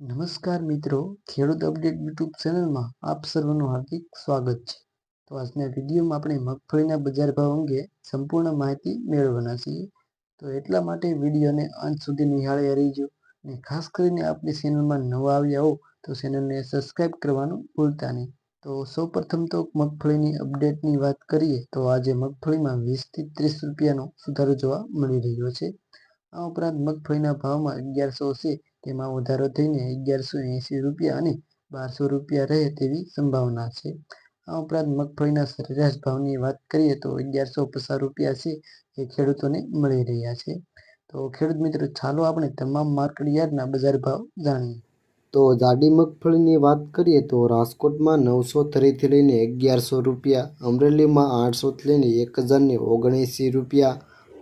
નમસ્કાર મિત્રો, ખેડૂત અપડેટ યુટ્યુબ ચેનલમાં આપ સર્વનું હાર્દિક સ્વાગત છે। તો આજના વિડીયોમાં આપણે મગફળીના બજાર ભાવ અંગે સંપૂર્ણ માહિતી મેળવવાના છીએ। તો એટલા માટે વિડીયોને અંત સુધી નિહાળી રહેજો અને ખાસ કરીને આપણી ચેનલમાં નવા આવ્યા હો તો ચેનલને સબસ્ક્રાઈબ કરવાનું ભૂલતા નહીં। તો સૌપ્રથમ તો મગફળીની અપડેટની વાત કરીએ તો આજે મગફળીમાં 20 થી 30 રૂપિયાનો સુધારો જોવા મળી રહ્યો છે। આ ઉપરાંત મગફળીના ભાવમાં 1100 છે તેમાં વધારો થઈને 1180 રૂપિયા અને 1200 રૂપિયા રહે તેવી સંભાવના છે। આ ઉપરાંત મગફળીના સરેરાશ ભાવની વાત કરીએ તો 1150 રૂપિયા છે એ ખેડૂતોને મળી રહ્યા છે। તો ખેડૂત મિત્રો, ચાલો આપણે તમામ માર્કેટ યાર્ડના બજાર ભાવ જાણીએ। તો જાડી મગફળીની વાત કરીએ તો રાજકોટમાં 900 થી લઈને 1100 રૂપિયા, અમરેલીમાં 800 થી લઈને 1079 રૂપિયા,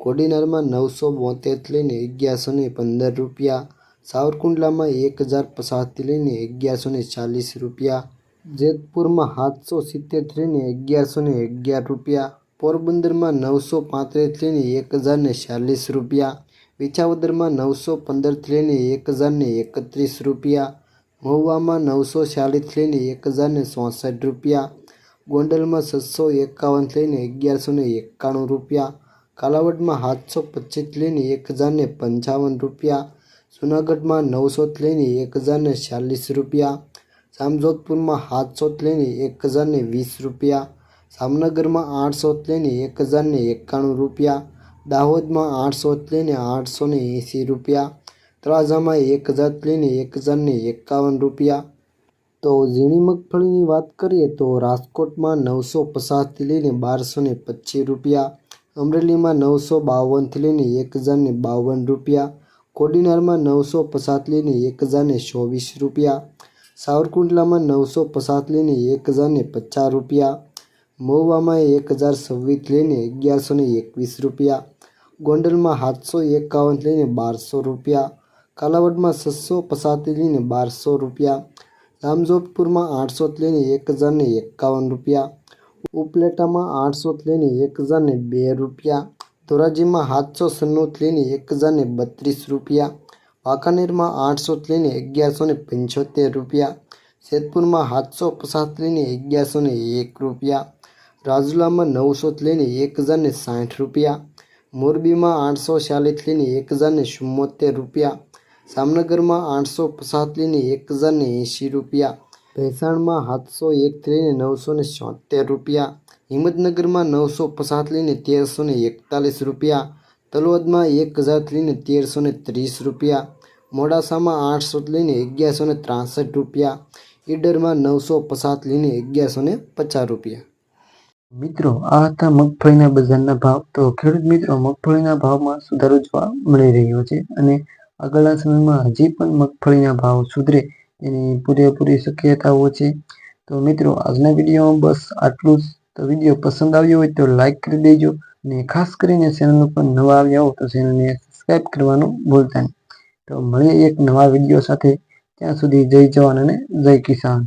કોડીનારમાં 972 થી લઈને 1115 રૂપિયા, સાવરકુંડલામાં 1050 થી લઈને 1140 રૂપિયા, જેતપુરમાં 770 થી લઈને 1111 રૂપિયા, પોરબંદરમાં 935 થી લઈને 1040 રૂપિયા, વિસાવદરમાં 915 થી લઈને 1031 રૂપિયા, મહુવામાં 946 થી લઈને 1064 રૂપિયા, ગોંડલમાં 651 થી લઈને 1191 રૂપિયા, કાલાવડમાં 725 થી લઈને 1055 રૂપિયા, જૂનાગઢમાં 900 થી લઈને 1040 રૂપિયા, જામજોધપુરમાં 700 થી લઈને 1020 રૂપિયા, જામનગરમાં 800 થી લઈને 1091 રૂપિયા, દાહોદમાં 800 થી લઈને 880 રૂપિયા, તળાજામાં 1000 થી લઈને 1051 રૂપિયા। તો ઝીણી મગફળીની વાત કરીએ તો રાજકોટમાં 950 થી લઈને 1225 રૂપિયા, અમરેલીમાં 952 થી લઈને 1052 રૂપિયા, કોડીનારમાં 950 થી લઈને 1024 રૂપિયા, સાવરકુંડલામાં 950 થી લઈને 1050 રૂપિયા, મહુવામાં 1026 થી લઈને 1121 રૂપિયા, ગોંડલમાં 751 થી લઈને 1200 રૂપિયા, કાલાવડમાં 650 થી લઈને 1200 રૂપિયા, જામજોધપુરમાં 800 થી લઈને 1051 રૂપિયા, ઉપલેટામાં 800 થી લઈને 1002 રૂપિયા, ધોરાજીમાં 796 થી લઈને 1032 રૂપિયા, વાંકાનેરમાં 800 થી લઈને 1175 રૂપિયા, જેતપુરમાં 750 થી લઈને 1101 રૂપિયા, રાજુલામાં 900 થી લઈને 1060 રૂપિયા, મોરબીમાં 840 થી લઈને 1074 રૂપિયા, જામનગરમાં 850 થી લઈને 1080 રૂપિયા, ભેસાણમાં 701 થી લઈને 976 રૂપિયા, હિંમતનગરમાં 950 થી લઈને 1341 રૂપિયા, તલોદમાં 1000 થી લઈને 1330 રૂપિયા, મોડાસામાં 800 થી લઈને 1163 રૂપિયા, ઈડરમાં 950 થી લઈને 1150 રૂપિયા। મિત્રો, આ હતા મગફળીના બજારના ભાવ। તો ખેડૂત મિત્રો, મગફળીના ભાવમાં સુધારો જોવા મળી રહ્યો છે અને આગળના સમયમાં હજી પણ મગફળીના ભાવ સુધરે તેની પૂરેપૂરી શક્યતાઓ છે। તો મિત્રો, આજના વિડીયોમાં બસ આટલું જ। તો વિડીયો પસંદ આવ્યો હોય તો લાઈક કરી દેજો અને ખાસ કરીને ચેનલ ઉપર નવા આવ્યા હો તો ચેનલને સબસ્ક્રાઈબ કરવાનું ભૂલતા નહીં। તો મળીએ એક નવા વિડીયો સાથે, ત્યાં સુધી જય જવાન અને જય કિસાન।